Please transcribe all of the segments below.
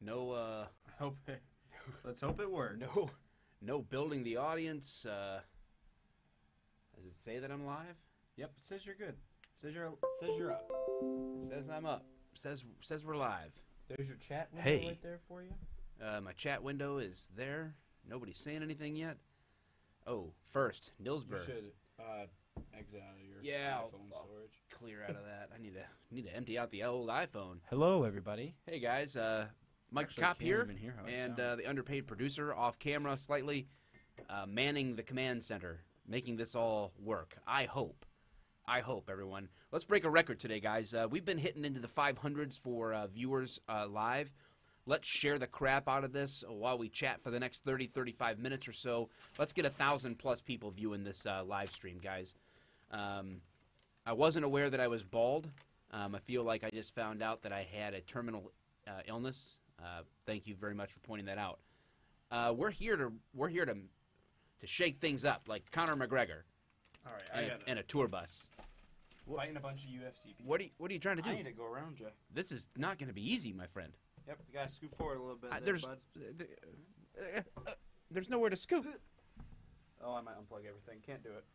No, Hope it, let's hope it works. no building the audience. Does it say that I'm live? Yep, it says you're good. It says you're up. It says I'm up. Says we're live. There's your chat window Hey. right there for you. My chat window is there. Nobody's saying anything yet. Oh, first, You Nilsberg. should exit out of your Yeah, iPhone I'll storage. clear out of that. I need to empty out the old iPhone. Hello, everybody. Hey guys, Mike Actually, Kopp can't here, even hear how it and sounds. the underpaid producer off camera, slightly manning the command center, making this all work. I hope, everyone. Let's break a record today, guys. We've been hitting into the 500s for viewers live. Let's share the crap out of this while we chat for the next 30, 35 minutes or so. Let's get 1,000+ people viewing this live stream, guys. I wasn't aware that I was bald. I feel like I just found out that I had a terminal illness. Thank you very much for pointing that out. We're here to shake things up, like Conor McGregor All right, and a tour bus. fighting a bunch of UFC people. What are you trying to do? I need to go around you. This is not going to be easy, my friend. Yep, you gotta scoot forward a little bit. There's nowhere to scoop. Oh, I might unplug everything. Can't do it.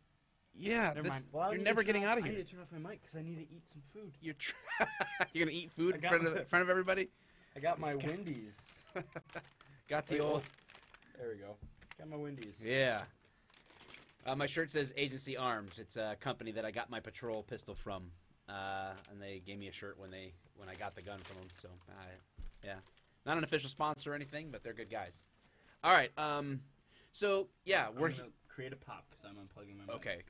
Yeah, Never mind. Well, I you're need never to getting turn out of off- here. I need to turn off my mic because I need to eat some food. You're gonna eat food I in got front of everybody. I got my This guy- Wendy's. Got the Wait, old. There we go. Got my Wendy's. Yeah. My shirt says Agency Arms. It's a company that I got my patrol pistol from, and they gave me a shirt when I got the gun from them. So, yeah, not an official sponsor or anything, but they're good guys. All right. So yeah, I'm we're gonna create a pop because I'm unplugging my mic. okay.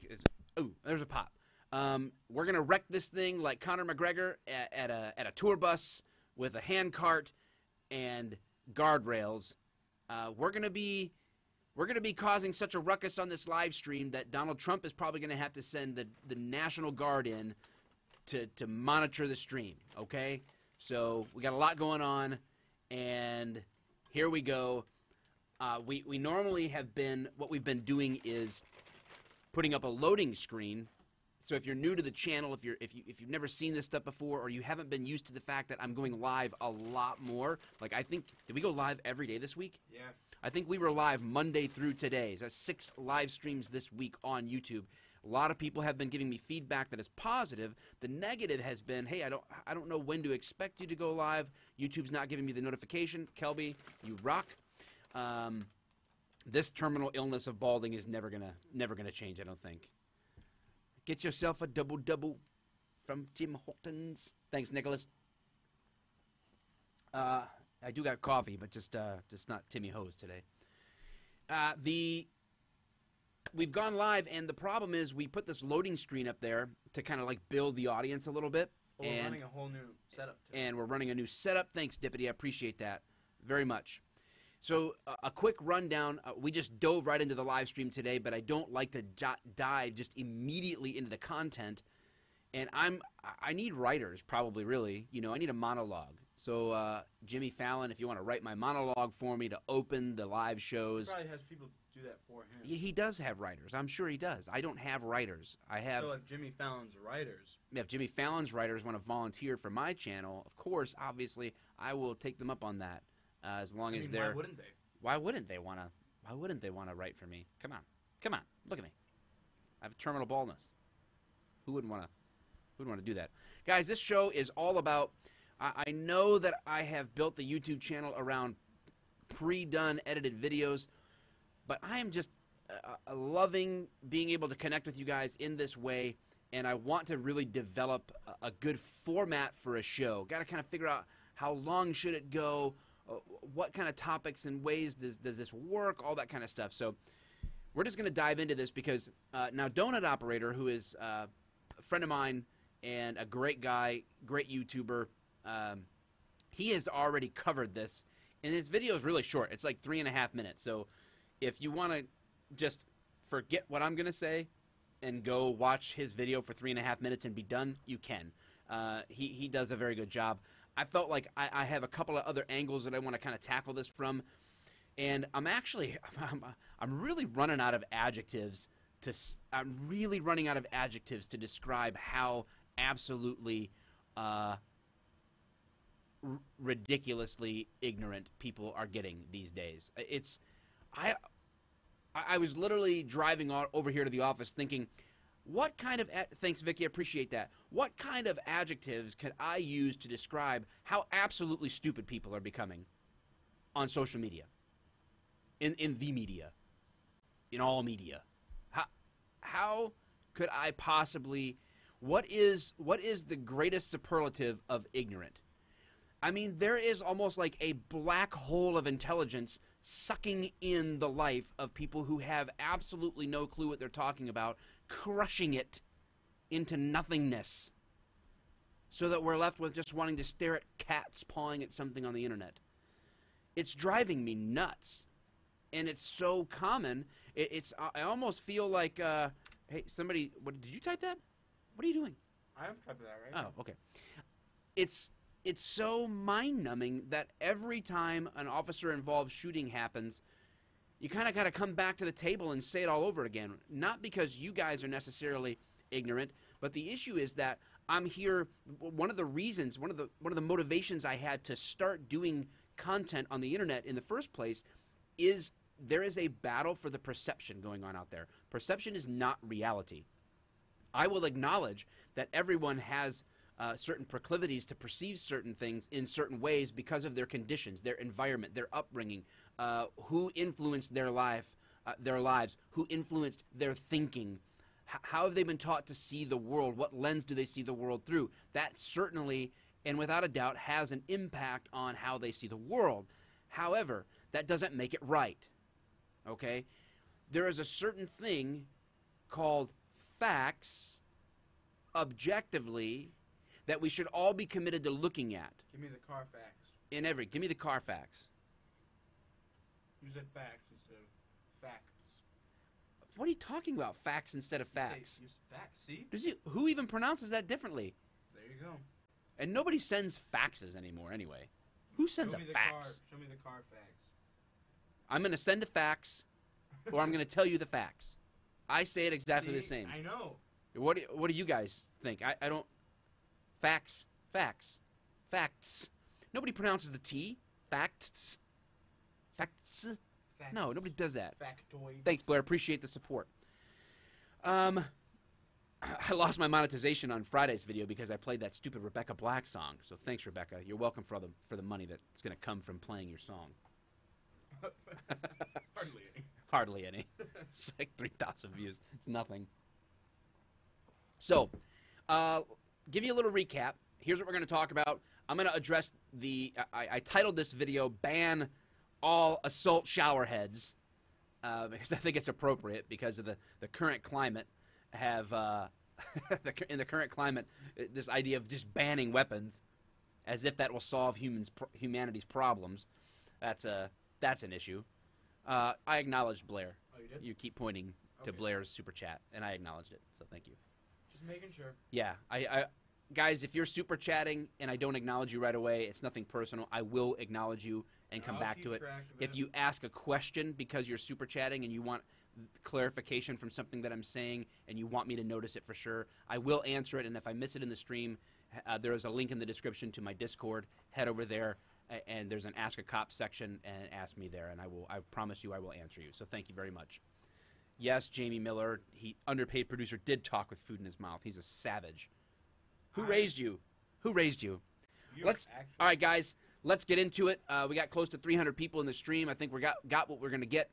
There's a pop. We're gonna wreck this thing like Conor McGregor at a tour bus with a hand cart and guardrails. We're gonna be causing such a ruckus on this live stream that Donald Trump is probably gonna have to send the National Guard in to monitor the stream. Okay, so we got a lot going on, and here we go. We normally have been, what we've been doing is putting up a loading screen. So if you're new to the channel, if you've never seen this stuff before, or you haven't been used to the fact that I'm going live a lot more, like I think, did we go live every day this week? Yeah. I think we were live Monday through today. So that's 6 live streams this week on YouTube. A lot of people have been giving me feedback that is positive. The negative has been, hey, I don't know when to expect you to go live. YouTube's not giving me the notification. Kelby, you rock. This terminal illness of balding is never gonna change, I don't think. Get yourself a double from Tim Hortons. Thanks, Nicholas. I do got coffee, but just not Timmy Hose today. We've gone live, and the problem is we put this loading screen up there to kind of like build the audience a little bit. Well, we're running a whole new setup too. And we're running a new setup. Thanks, Dippity. I appreciate that very much. So a quick rundown. We just dove right into the live stream today, but I don't like to dive just immediately into the content. And I need writers, probably, really. You know, I need a monologue. So Jimmy Fallon, if you want to write my monologue for me to open the live shows. He probably has people do that for him. He does have writers. I'm sure he does. I don't have writers. I have. So if Jimmy Fallon's writers. If Jimmy Fallon's writers want to volunteer for my channel, of course, obviously, I will take them up on that. As long as they're. Why wouldn't they? Why wouldn't they want to? Why wouldn't they want to write for me? Come on, look at me. I have terminal baldness. Who wouldn't want to? Who wouldn't want to do that, guys? This show is all about. I know that I have built the YouTube channel around pre-done edited videos, but I am just loving being able to connect with you guys in this way, and I want to really develop a good format for a show. Got to kind of figure out how long should it go. What kind of topics and ways does this work, all that kind of stuff. So we're just going to dive into this because now Donut Operator, who is a friend of mine and a great guy, great YouTuber, he has already covered this, and his video is really short. It's like 3.5 minutes. So if you want to just forget what I'm going to say and go watch his video for 3.5 minutes and be done, you can. He does a very good job. I felt like I have a couple of other angles that I want to kind of tackle this from, and I'm really running out of adjectives to describe how absolutely ridiculously ignorant people are getting these days. I was literally driving over here to the office thinking, what kind of thanks, Vicky, I appreciate that. What kind of adjectives could I use to describe how absolutely stupid people are becoming on social media, in the media, in all media? How could I possibly? What is the greatest superlative of ignorant? I mean, there is almost like a black hole of intelligence sucking in the life of people who have absolutely no clue what they're talking about, crushing it into nothingness, so that we're left with just wanting to stare at cats pawing at something on the internet. It's driving me nuts, and it's so common. I almost feel like, hey, somebody, did you type that? What are you doing? I am typing that right now. Oh, okay. It's so mind-numbing that every time an officer-involved shooting happens, you kind of got to come back to the table and say it all over again. Not because you guys are necessarily ignorant, but the issue is that I'm here. One of the reasons, one of the motivations I had to start doing content on the internet in the first place is there is a battle for the perception going on out there. Perception is not reality. I will acknowledge that everyone has certain proclivities to perceive certain things in certain ways because of their conditions, their environment, their upbringing, who influenced their lives, who influenced their thinking. How have they been taught to see the world? What lens do they see the world through? That certainly, and without a doubt, has an impact on how they see the world. However, that doesn't make it right. Okay? There is a certain thing called facts, objectively, that we should all be committed to looking at. Give me the Carfax. Give me the Carfax. You said facts instead of facts. What are you talking about? Facts instead of facts. You say facts, see? Who even pronounces that differently? There you go. And nobody sends faxes anymore anyway. Who sends a fax? Show me the Carfax. I'm going to send a fax, or I'm going to tell you the facts. I say it exactly the same. I know. What do you guys think? I don't... Facts. Nobody pronounces the T. Facts. No, nobody does that. Factoid. Thanks, Blair. Appreciate the support. I lost my monetization on Friday's video because I played that stupid Rebecca Black song. So thanks, Rebecca. You're welcome for the money that's going to come from playing your song. Hardly any. Hardly any. It's like 3,000 views. It's nothing. So, give you a little recap. Here's what we're going to talk about. I'm going to address I titled this video, Ban All Assault Showerheads, because I think it's appropriate because of the current climate in the current climate, this idea of just banning weapons as if that will solve humanity's problems. That's an issue. I acknowledged Blair. Oh, you did? You keep pointing to Blair's super chat, and I acknowledged it, so thank you. Just making sure. Yeah, guys, if you're super chatting and I don't acknowledge you right away, it's nothing personal. I will acknowledge you and come back to it. If you ask a question because you're super chatting and you want clarification from something that I'm saying and you want me to notice it for sure, I will answer it. And if I miss it in the stream, there is a link in the description to my Discord. Head over there, and there's an Ask a Cop section, and ask me there, and I promise you I will answer you. So thank you very much. Yes, Jamie Miller, underpaid producer, did talk with food in his mouth. He's a savage. Who raised you? Who raised you? All right, guys, let's get into it. We got close to 300 people in the stream. I think we got what we're going to get.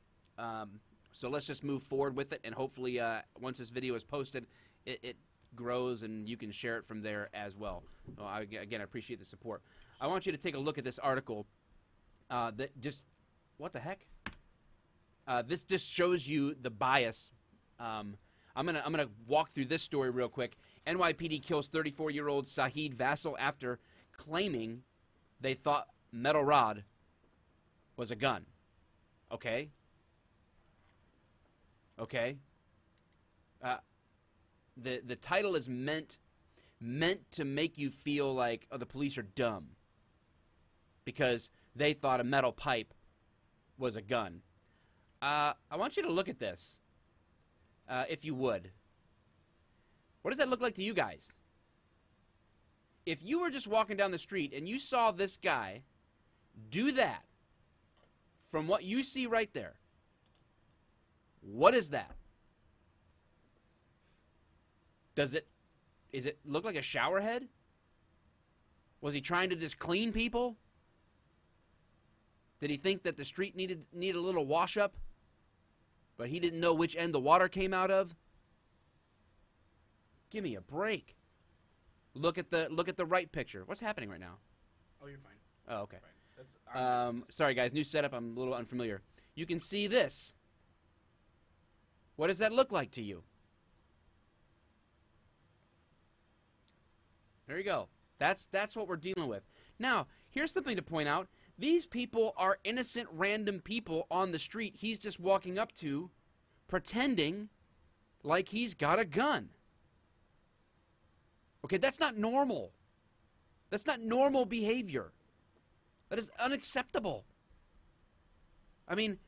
So let's just move forward with it, and hopefully once this video is posted, it grows, and you can share it from there as well. So again, I appreciate the support. I want you to take a look at this article that just... What the heck? This just shows you the bias. I'm gonna walk through this story real quick. NYPD kills 34-year-old Sahid Vassal after claiming they thought metal rod was a gun. Okay. The title is meant to make you feel like, oh, the police are dumb because they thought a metal pipe was a gun. I want you to look at this, if you would. What does that look like to you guys? If you were just walking down the street and you saw this guy do that, from what you see right there, what is that? Is it look like a shower head? Was he trying to just clean people? Did he think that the street needed a little wash up? But he didn't know which end the water came out of? Give me a break. Look at the right picture. What's happening right now? Oh, you're fine. Oh, okay. Fine. Sorry, guys. New setup. I'm a little unfamiliar. You can see this. What does that look like to you? There you go. That's what we're dealing with. Now, here's something to point out. These people are innocent, random people on the street he's just walking up to, pretending like he's got a gun. Okay, that's not normal. That's not normal behavior. That is unacceptable. I mean,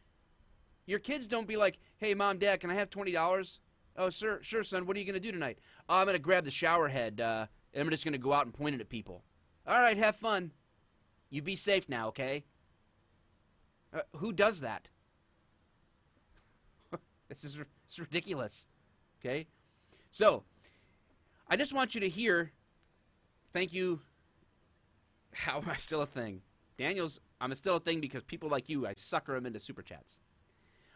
your kids don't be like, hey, Mom, Dad, can I have $20? Oh, sure, son. What are you going to do tonight? Oh, I'm going to grab the shower head, and I'm just going to go out and point it at people. All right, have fun. You be safe now, okay? Who does that? This is ridiculous, okay? So, I just want you to hear, thank you, how am I still a thing? Daniel's, I'm still a thing because people like you, I sucker them into super chats.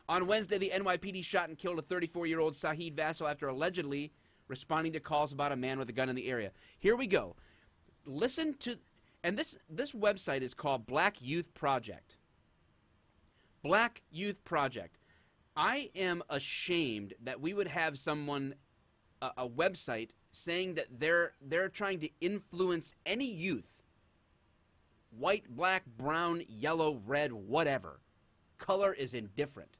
On Wednesday, the NYPD shot and killed a 34-year-old Saheed Vassal after allegedly responding to calls about a man with a gun in the area. Here we go. Listen to, and this website is called Black Youth Project. Black Youth Project. I am ashamed that we would have someone, a website, saying that they're trying to influence any youth, white, black, brown, yellow, red, whatever. Color is indifferent.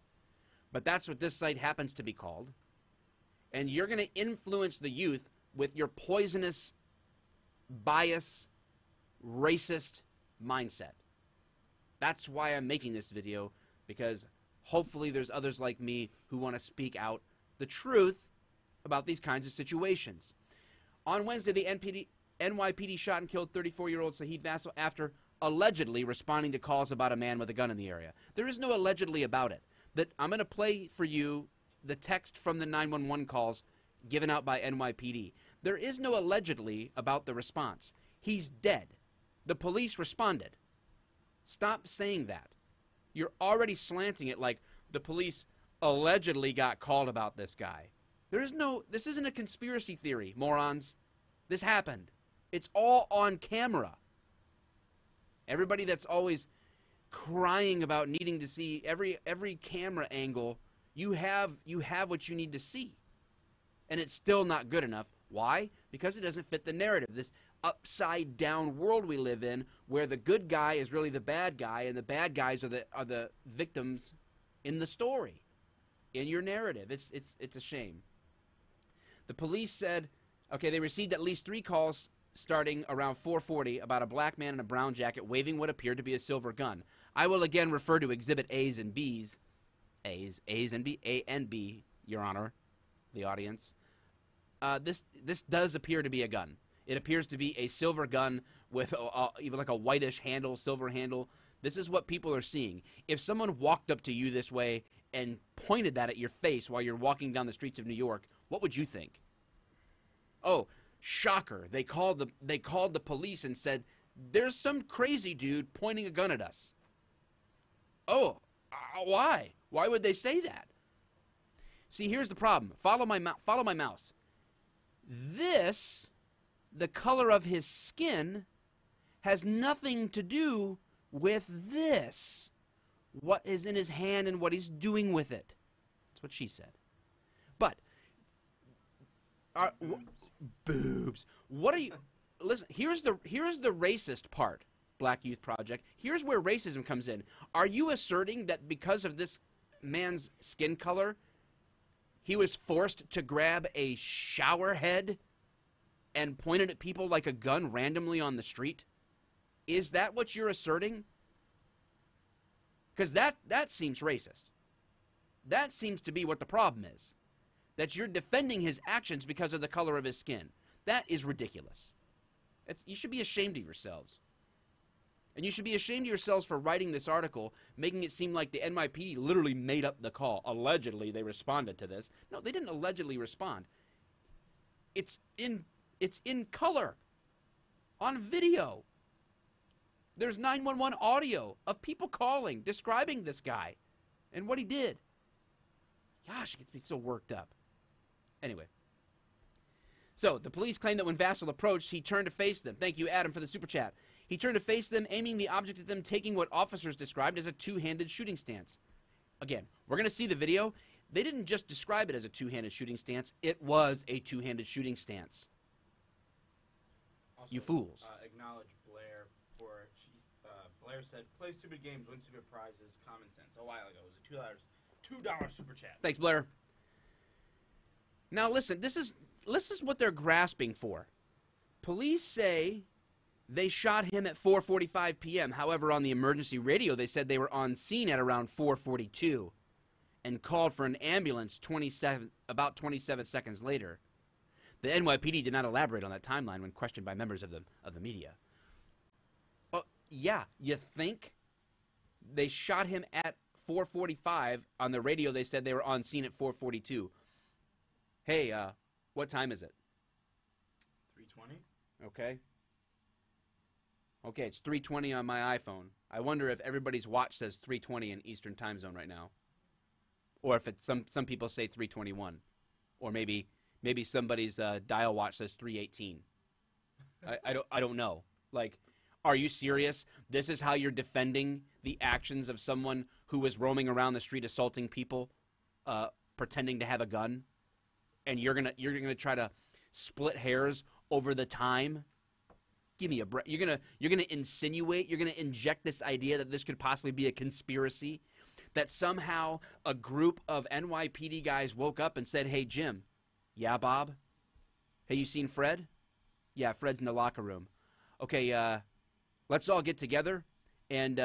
But that's what this site happens to be called. And you're going to influence the youth with your poisonous, bias, racist mindset. That's why I'm making this video, because hopefully there's others like me who want to speak out the truth about these kinds of situations. On Wednesday, the NYPD shot and killed 34-year-old Saheed Vassal after allegedly responding to calls about a man with a gun in the area. There is no allegedly about it. That I'm going to play for you the text from the 911 calls given out by NYPD. There is no allegedly about the response. He's dead. The police responded. Stop saying that. You're already slanting it like the police allegedly got called about this guy. This isn't a conspiracy theory, morons. This happened. It's all on camera. Everybody that's always crying about needing to see every camera angle, you have what you need to see. And it's still not good enough. Why? Because it doesn't fit the narrative. This upside down world we live in, where the good guy is really the bad guy and the bad guys are the victims in the story, in your narrative. It's a shame. The police said, okay, they received at least 3 calls starting around 4:40 about a black man in a brown jacket waving what appeared to be a silver gun. I will again refer to Exhibit A's and B's. A's and B, A and B, Your Honor, the audience. This does appear to be a gun. It appears to be a silver gun with even like a whitish handle, silver handle. This is what people are seeing. If someone walked up to you this way and pointed that at your face while you're walking down the streets of New York, what would you think? Oh, shocker. They called the police and said, there's some crazy dude pointing a gun at us. Oh, why? Why would they say that? See, here's the problem. Follow my mouse. This, the color of his skin, has nothing to do with this. What is in his hand and what he's doing with it. That's what she said. But, boobs. What are you... Listen, here's the racist part, Black Youth Project. Here's where racism comes in. Are you asserting that because of this man's skin color, he was forced to grab a shower head and point it at people like a gun randomly on the street? Is that what you're asserting? Because that seems racist. That seems to be what the problem is. That you're defending his actions because of the color of his skin. That is ridiculous. You should be ashamed of yourselves. And you should be ashamed of yourselves for writing this article, making it seem like the NYPD literally made up the call. Allegedly, they responded to this. No, they didn't allegedly respond. It's in color, on video. There's 911 audio of people calling, describing this guy and what he did. Gosh, it gets me so worked up. Anyway. So, the police claim that when Vassal approached, he turned to face them. Thank you, Adam, for the super chat. He turned to face them, aiming the object at them, taking what officers described as a two-handed shooting stance. Again, we're going to see the video. They didn't just describe it as a two-handed shooting stance. It was a two-handed shooting stance. Also, you fools. Acknowledge Blair for Blair said, "Play stupid games, win stupid prizes, common sense." A while ago, it was a $2 super chat. Thanks, Blair. Now listen, this is what they're grasping for. Police say they shot him at 4:45 p.m. However, on the emergency radio, they said they were on scene at around 4:42 and called for an ambulance about 27 seconds later. The NYPD did not elaborate on that timeline when questioned by members of the media. Oh, yeah, you think? They shot him at 4:45. On the radio, they said they were on scene at 4:42. Hey, what time is it? 3:20. Okay. Okay, it's 3:20 on my iPhone. I wonder if everybody's watch says 3:20 in Eastern Time Zone right now, or if it's some people say 3:21, or maybe somebody's dial watch says 3:18. I don't know. Like, are you serious? This is how you're defending the actions of someone who was roaming around the street assaulting people, pretending to have a gun, and you're gonna try to split hairs over the time? Give me a break. You're gonna insinuate, you're gonna inject this idea that this could possibly be a conspiracy, that somehow a group of NYPD guys woke up and said, "Hey, Jim, yeah, Bob, hey, you seen Fred? Yeah, Fred's in the locker room. Okay, let's all get together, and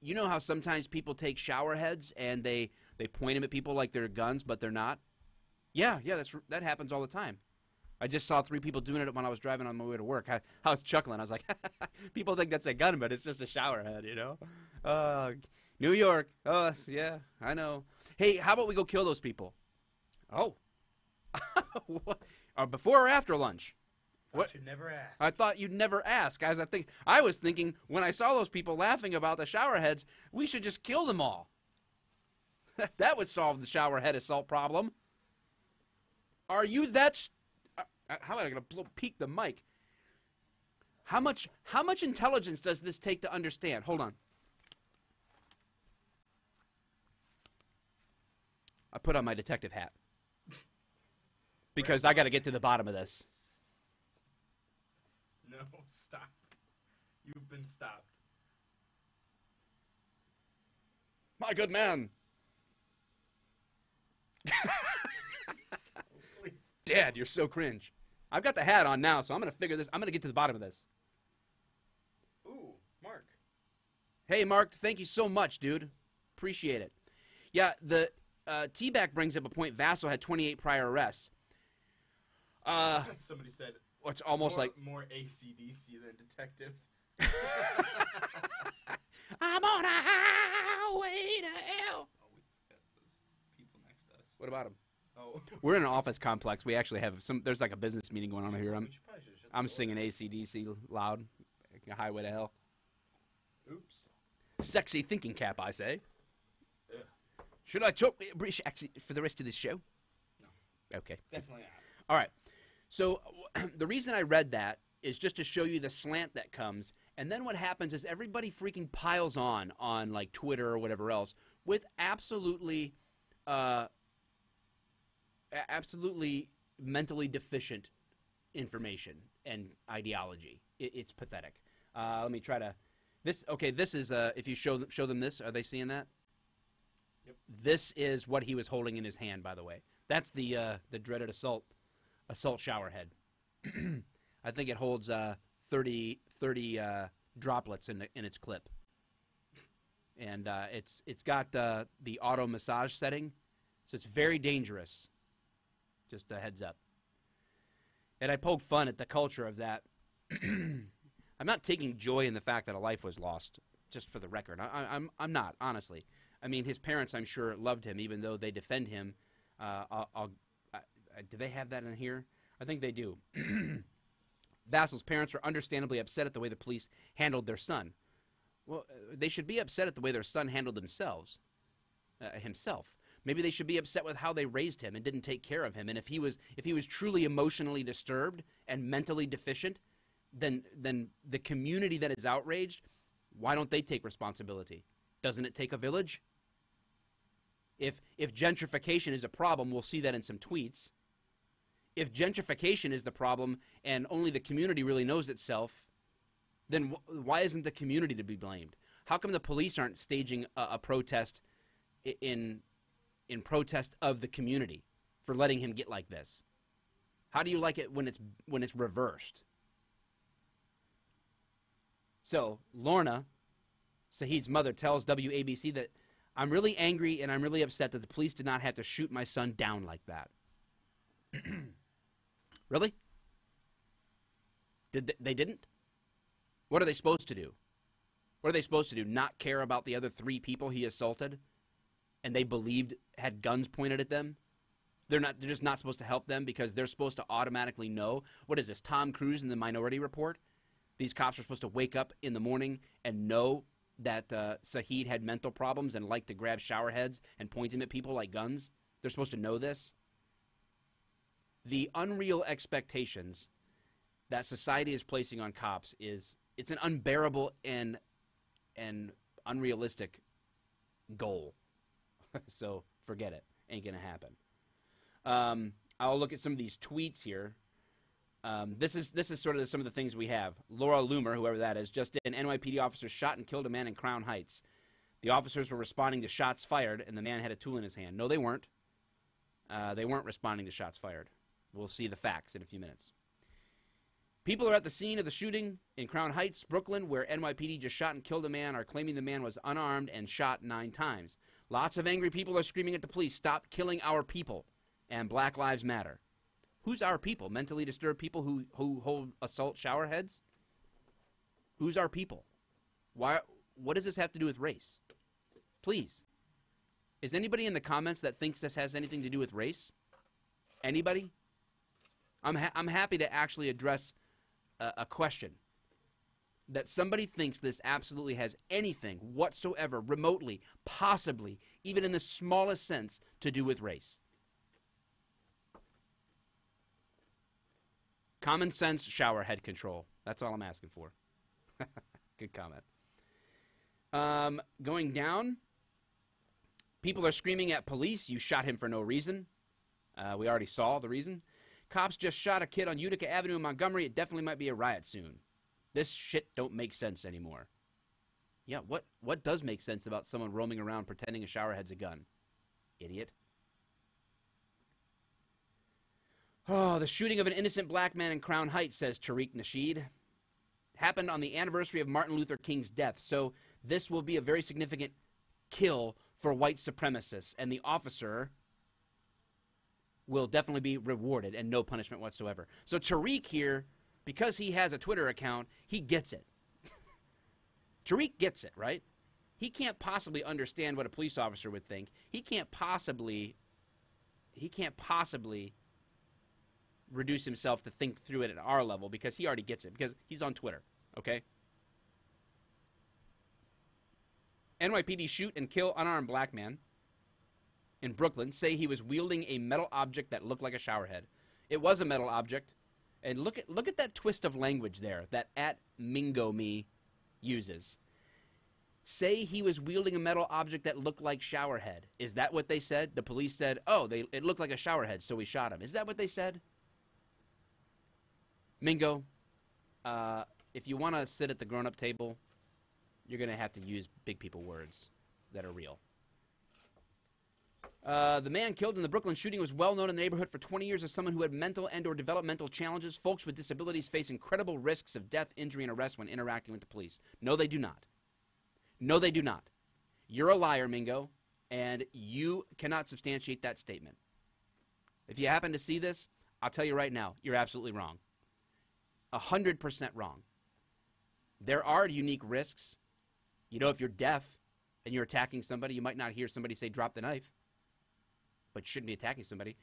you know how sometimes people take shower heads and they point them at people like they're guns, but they're not? Yeah, that happens all the time. I just saw 3 people doing it when I was driving on my way to work. I was chuckling. I was like, people think that's a gun, but it's just a shower head, you know? New York. Oh, yeah, I know. Hey, how about we go kill those people? Oh. Before or after lunch? What? You'd never ask. I thought you'd never ask. Guys, I was thinking when I saw those people laughing about the shower heads, we should just kill them all. That would solve the shower head assault problem. Are you that... How am I going to peek the mic? How much intelligence does this take to understand? Hold on. I put on my detective hat. Because I got to get to the bottom of this. No, stop. You've been stopped. My good man. Dad, you're so cringe. I've got the hat on now, so I'm going to figure this. I'm going to get to the bottom of this. Ooh, Mark. Hey, Mark, thank you so much, dude. Appreciate it. Yeah, the T-Back brings up a point. Vassal had 28 prior arrests. Somebody said it's almost more AC/DC than detective. I'm on a highway to hell. Oh, we got those people next to us. What about him? Oh, we're in an office complex. We actually have there's like a business meeting going on here. I'm singing AC/DC loud. A highway to hell. Oops. Sexy thinking cap, I say. Yeah. Should I talk British accent for the rest of this show? No. Okay. Definitely not. All right. So the reason I read that is just to show you the slant that comes, and then what happens is everybody freaking piles on like Twitter or whatever else with absolutely mentally deficient information and ideology. It's pathetic. Let me try to this. Okay, this is if you show them this, are they seeing that? Yep. This is what he was holding in his hand, by the way. That's the dreaded assault shower head. I think it holds 30 droplets in its clip, and it's got the auto massage setting, so it's very dangerous. Just a heads up. And I poke fun at the culture of that I'm not taking joy in the fact that a life was lost, just for the record. I'm not, honestly. I mean, his parents, I'm sure, loved him, even though they defend him. Do they have that in here? I think they do. Vassal's parents were understandably upset at the way the police handled their son. Well, they should be upset at the way their son handled himself. Maybe they should be upset with how they raised him and didn't take care of him. And if he was truly emotionally disturbed and mentally deficient, then the community that is outraged, why don't they take responsibility? Doesn't it take a village? If gentrification is a problem, we'll see that in some tweets. If gentrification is the problem and only the community really knows itself, then why isn't the community to be blamed? How come the police aren't staging a protest in protest of the community for letting him get like this? How do you like it when it's reversed? So Lorna, Saheed's mother, tells WABC that I'm really angry and I'm really upset that the police did not have to shoot my son down like that. Really? They didn't? What are they supposed to do? What are they supposed to do? Not care about the other 3 people he assaulted and they believed had guns pointed at them? They're just not supposed to help them because they're supposed to automatically know. What is this, Tom Cruise in the Minority Report? These cops are supposed to wake up in the morning and know that Saheed had mental problems and liked to grab shower heads and point them at people like guns. They're supposed to know this. The unreal expectations that society is placing on cops it's an unbearable and unrealistic goal. So forget it. Ain't gonna happen. I'll look at some of these tweets here. This is sort of some of the things we have. Laura Loomer, whoever that is, just in. NYPD officers shot and killed a man in Crown Heights. The officers were responding to shots fired, and the man had a tool in his hand. No, they weren't. They weren't responding to shots fired. We'll see the facts in a few minutes. People are at the scene of the shooting in Crown Heights, Brooklyn, where NYPD just shot and killed a man, are claiming the man was unarmed and shot 9 times. Lots of angry people are screaming at the police, stop killing our people, and Black Lives Matter. Who's our people? Mentally disturbed people who hold assault shower heads? Who's our people? Why? What does this have to do with race? Please. Is anybody in the comments that thinks this has anything to do with race? Anybody? I'm happy to actually address a question. That somebody thinks this absolutely has anything whatsoever, remotely, possibly, even in the smallest sense, to do with race. Common sense shower head control. That's all I'm asking for. Good comment. Going down. People are screaming at police, you shot him for no reason. We already saw the reason. Cops just shot a kid on Utica Avenue in Montgomery. It definitely might be a riot soon. This shit don't make sense anymore. Yeah, what does make sense about someone roaming around pretending a shower head's a gun? Idiot. Oh, the shooting of an innocent black man in Crown Heights, says Tariq Nasheed, happened on the anniversary of Martin Luther King's death. So this will be a very significant kill for white supremacists. And the officer will definitely be rewarded and no punishment whatsoever. So Tariq here, because he has a Twitter account, he gets it. Tariq gets it, right? He can't possibly understand what a police officer would think. He can't possibly reduce himself to think through it at our level because he already gets it, because he's on Twitter, okay? NYPD shoot and kill unarmed black man in Brooklyn, say he was wielding a metal object that looked like a shower head. It was a metal object. And look at that twist of language there that @MingoMe uses. Say he was wielding a metal object that looked like shower head. Is that what they said? The police said, oh, it looked like a shower head, so we shot him. Is that what they said? Mingo, if you want to sit at the grown-up table, you're going to have to use big people words that are real. The man killed in the Brooklyn shooting was well known in the neighborhood for 20 years as someone who had mental and or developmental challenges. Folks with disabilities face incredible risks of death, injury, and arrest when interacting with the police. No, they do not. No, they do not. You're a liar, Mingo, and you cannot substantiate that statement. If you happen to see this, I'll tell you right now, you're absolutely wrong. 100% wrong. There are unique risks. You know, if you're deaf and you're attacking somebody, you might not hear somebody say, drop the knife, but you shouldn't be attacking somebody.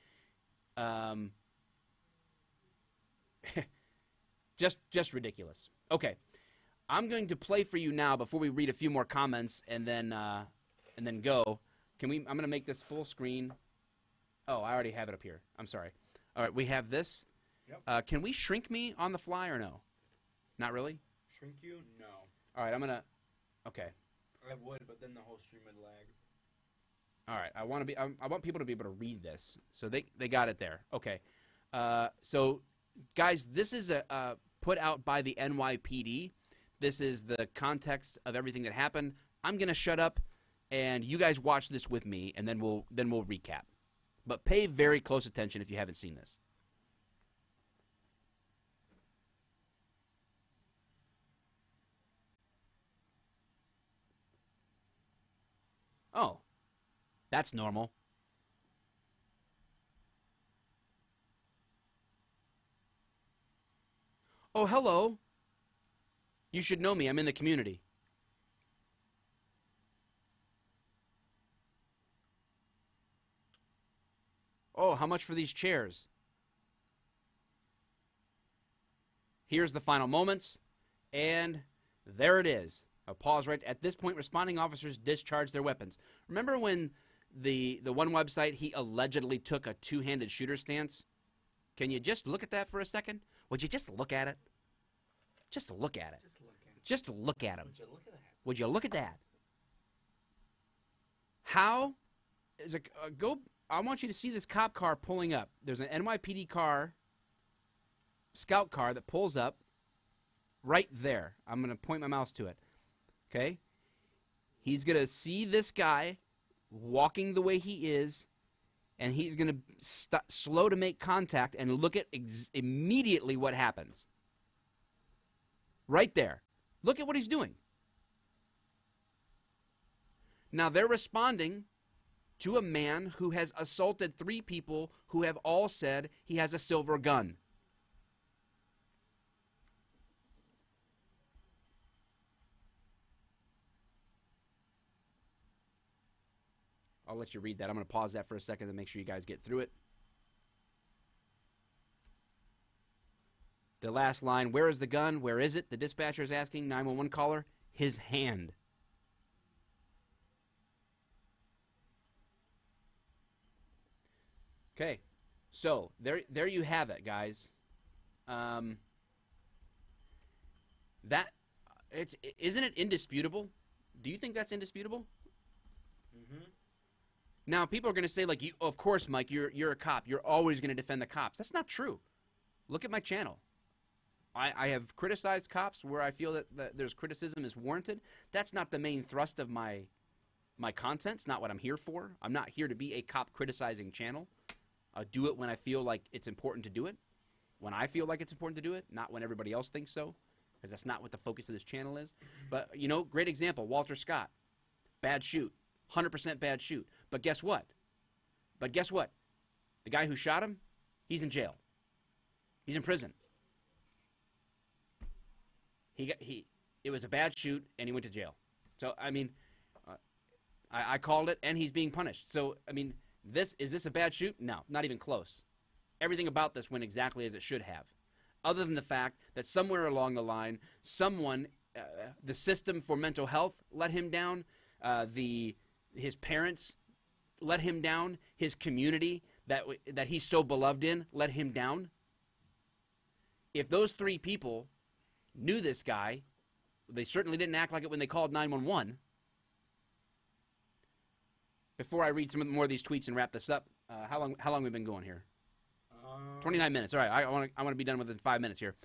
Just ridiculous. Okay. I'm going to play for you now before we read a few more comments and then go. I'm going to make this full screen. Oh, I already have it up here. I'm sorry. All right, we have this. Yep. Can we shrink me on the fly or no? Not really? Shrink you? No. All right, I'm going to... Okay. I would, but then the whole stream would lag. All right, I want people to be able to read this. So they got it there. Okay. So, guys, this is a put out by the NYPD. This is the context of everything that happened. I'm going to shut up, and you guys watch this with me, and then we'll recap. But pay very close attention if you haven't seen this. Oh, that's normal. Oh, hello. You should know me. I'm in the community. Oh, how much for these chairs? Here's the final moments, and there it is. I'll pause right at this point. Responding officers discharged their weapons. Remember when the one website, he allegedly took a two-handed shooter stance? Can you just look at that for a second? Would you just look at it? Just look at it. Just look at him. Would you look at that? Would you look at that? How is it go? I want you to see this cop car pulling up. There's an NYPD car, scout car that pulls up right there. I'm going to point my mouse to it. Okay? He's going to see this guy walking the way he is, and he's going to slow to make contact and look at immediately what happens. Right there. Look at what he's doing. Now they're responding to a man who has assaulted 3 people who have all said he has a silver gun. I'll let you read that. I'm going to pause that for a second to make sure you guys get through it. The last line, where is the gun? Where is it? The dispatcher is asking 911 caller. His hand. Okay, so there you have it, guys. Isn't it indisputable? Do you think that's indisputable? Mm-hmm. Now people are going to say, like, of course, Mike, you're a cop. You're always going to defend the cops. That's not true. Look at my channel. I have criticized cops where I feel that there's criticism is warranted. That's not the main thrust of my content. It's not what I'm here for. I'm not here to be a cop criticizing channel. I'll do it when I feel like it's important to do it. When I feel like it's important to do it, not when everybody else thinks so, because that's not what the focus of this channel is. But, you know, great example, Walter Scott. Bad shoot. 100% bad shoot. But guess what? The guy who shot him, he's in jail. He's in prison. It was a bad shoot, and he went to jail. So, I mean, I called it, and he's being punished. So, I mean, is this a bad shoot? No, not even close. Everything about this went exactly as it should have, other than the fact that somewhere along the line, someone, the system for mental health let him down, his parents let him down, his community that he's so beloved in let him down. If those 3 people knew this guy, they certainly didn't act like it when they called 911. Before I read some more of these tweets and wrap this up, how long have we been going here? 29 minutes. All right, I want to be done within 5 minutes here.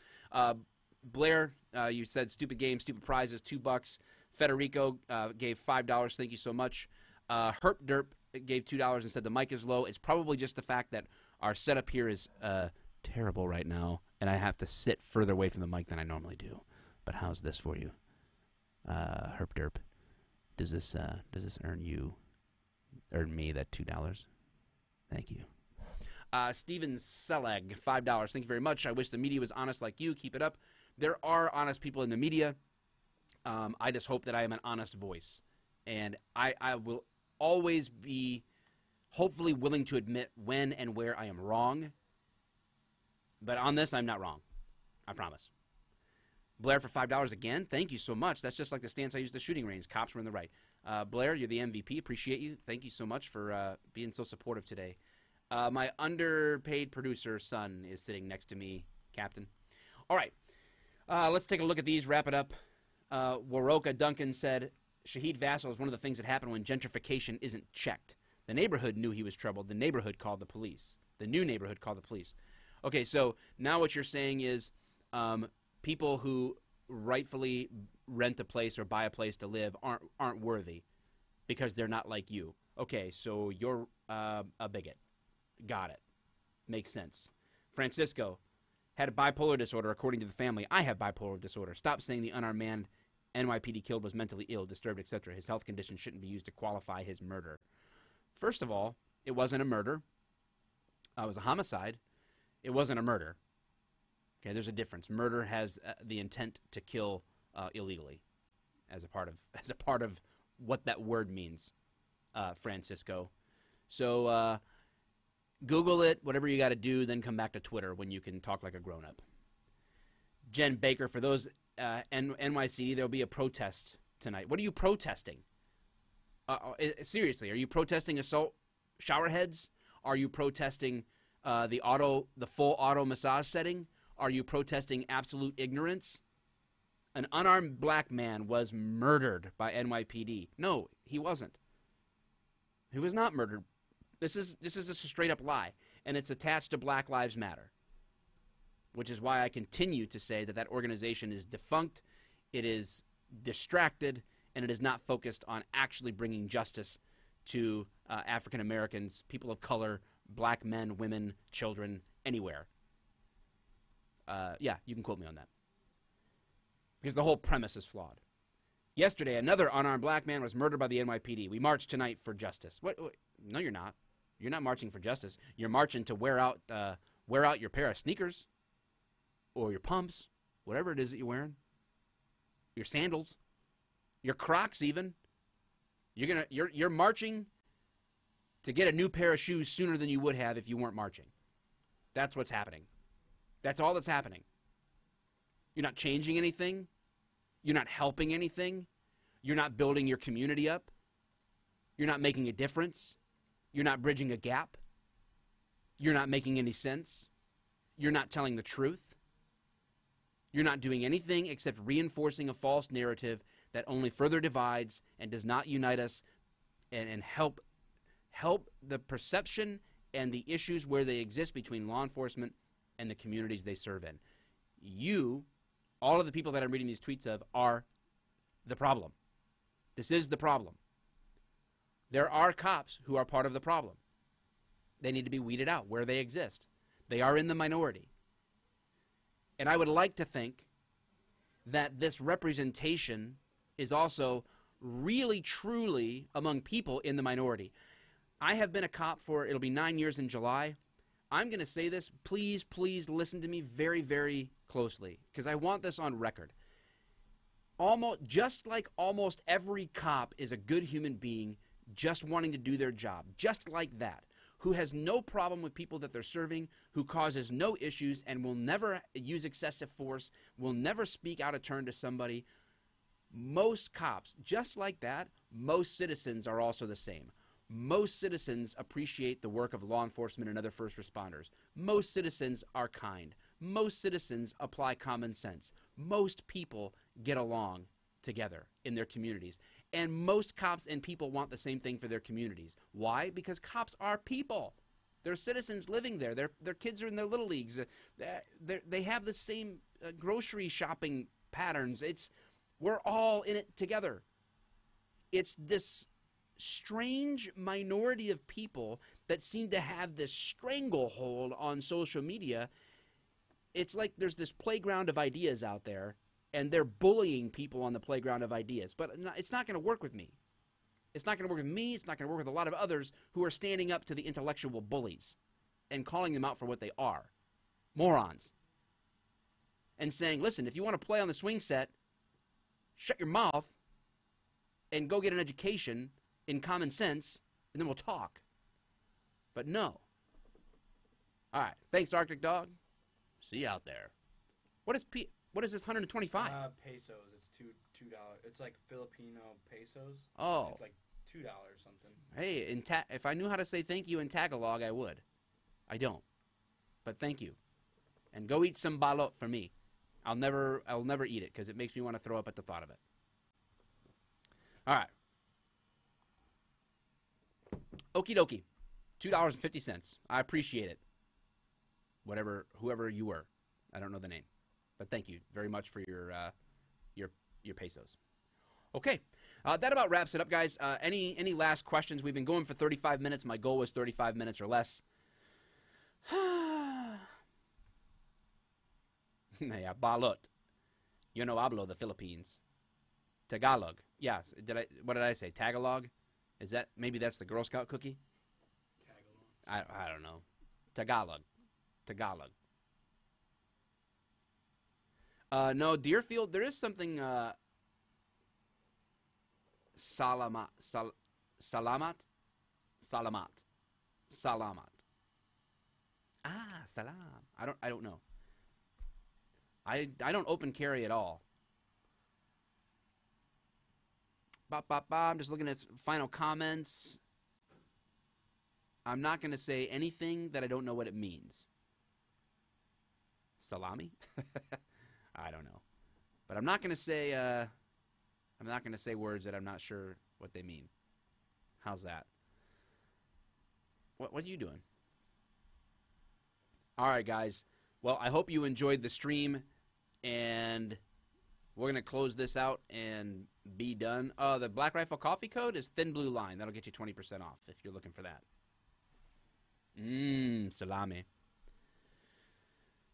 Blair, you said stupid game, stupid prizes, $2. Federico gave $5. Thank you so much. Herp Derp gave $2 and said the mic is low. It's probably just the fact that our setup here is terrible right now, and I have to sit further away from the mic than I normally do. But how's this for you, Herp Derp? Does this earn me that $2? Thank you. Steven Seleg, $5. Thank you very much. I wish the media was honest like you. Keep it up. There are honest people in the media. I just hope that I am an honest voice. And I will always be hopefully willing to admit when and where I am wrong. But on this, I'm not wrong. I promise. Blair for $5 again. Thank you so much. That's just like the stance I used at the shooting range. Cops were in the right. Blair, you're the MVP. Appreciate you. Thank you so much for being so supportive today. My underpaid producer son is sitting next to me, Captain. All right. Let's take a look at these. Wrap it up. Waroka Duncan said, Shahid Vassal is one of the things that happen when gentrification isn't checked. The neighborhood knew he was troubled. The neighborhood called the police. The new neighborhood called the police. Okay, so now what you're saying is people who rightfully rent a place or buy a place to live aren't worthy because they're not like you. Okay, so you're a bigot. Got it. Makes sense. Francisco had a bipolar disorder, according to the family. I have bipolar disorder. Stop saying the unarmed man NYPD killed was mentally ill, disturbed, etc. His health condition shouldn't be used to qualify his murder. First of all, it wasn't a murder. It was a homicide. It wasn't a murder. Okay, there's a difference. Murder has the intent to kill illegally, as a part of what that word means, Francisco. So Google it, whatever you got to do, then come back to Twitter when you can talk like a grown-up. Jen Baker, for those NYCD, there'll be a protest tonight. What are you protesting? Seriously, are you protesting assault shower heads? Are you protesting the full auto massage setting? Are you protesting absolute ignorance? An unarmed black man was murdered by NYPD. No, he wasn't. He was not murdered. This is a straight up lie, and it's attached to Black Lives Matter, which is why I continue to say that organization is defunct, it is distracted, and it is not focused on actually bringing justice to African Americans, people of color, black men, women, children, anywhere. Yeah, you can quote me on that. Because the whole premise is flawed. Yesterday, another unarmed black man was murdered by the NYPD. We march tonight for justice. What? No, you're not. You're not marching for justice. You're marching to wear out your pair of sneakers or your pumps, whatever it is that you're wearing, your sandals, your Crocs even. You're marching to get a new pair of shoes sooner than you would have if you weren't marching. That's what's happening. That's all that's happening. You're not changing anything. You're not helping anything. You're not building your community up. You're not making a difference. You're not bridging a gap. You're not making any sense. You're not telling the truth. You're not doing anything except reinforcing a false narrative that only further divides and does not unite us and help the perception and the issues where they exist between law enforcement and the communities they serve in. You, all of the people that I'm reading these tweets of, are the problem. This is the problem. There are cops who are part of the problem. They need to be weeded out where they exist. They are in the minority. And I would like to think that this representation is also really, truly among people in the minority. I have been a cop for, it'll be 9 years in July. I'm going to say this. Please, please listen to me very, very closely, because I want this on record. Just like almost every cop is a good human being just wanting to do their job, just like that, who has no problem with people that they're serving, who causes no issues and will never use excessive force, will never speak out of turn to somebody. Most cops, just like that, most citizens are also the same. Most citizens appreciate the work of law enforcement and other first responders. Most citizens are kind. Most citizens apply common sense. Most people get along together in their communities. And most cops and people want the same thing for their communities. Why? Because cops are people. They're citizens living there. Their kids are in their little leagues. They have the same grocery shopping patterns. We're all in it together. It's this strange minority of people that seem to have this stranglehold on social media. It's like there's this playground of ideas out there, and they're bullying people on the playground of ideas. But it's not going to work with me. It's not going to work with me. It's not going to work with a lot of others who are standing up to the intellectual bullies. and calling them out for what they are. Morons. And saying, listen, if you want to play on the swing set, shut your mouth and go get an education in common sense, and then we'll talk. But no. All right. Thanks, Arctic Dog. See you out there. What is this 125? Pesos. It's $2. It's like Filipino pesos. Oh. It's like $2 something. Hey, if I knew how to say thank you in Tagalog, I would. I don't. But thank you. And go eat some balot for me. I'll never eat it because it makes me want to throw up at the thought of it. All right. Okie dokie. $2.50. I appreciate it. Whoever you were. I don't know the name. But thank you very much for your pesos. Okay. That about wraps it up, guys. Any last questions? We've been going for 35 minutes. My goal was 35 minutes or less. Yeah, balot. Yo no hablo the Philippines. Tagalog. Yes. What did I say? Tagalog? Is that maybe that's the Girl Scout cookie? Tagalog. I don't know. Tagalog. No, Deerfield. There is something. Salamat. Ah, salam. I don't know. I don't open carry at all. I'm just looking at final comments. I'm not going to say anything that I don't know what it means. Salami? I don't know. But I'm not going to say words that I'm not sure what they mean. How's that? What are you doing? All right, guys. Well, I hope you enjoyed the stream, and we're going to close this out and be done. The Black Rifle Coffee code is Thin Blue Line. That'll get you 20% off if you're looking for that. Salami.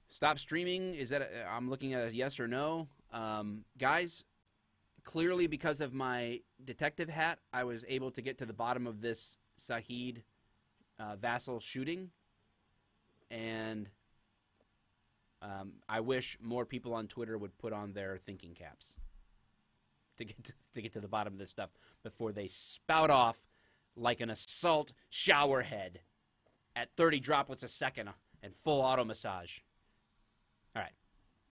Stop streaming. Is that I'm looking at a yes or no. Guys, clearly because of my detective hat, I was able to get to the bottom of this Saheed Vassal shooting. And I wish more people on Twitter would put on their thinking caps to get to the bottom of this stuff before they spout off like an assault shower head at 30 droplets a second and full auto massage. All right.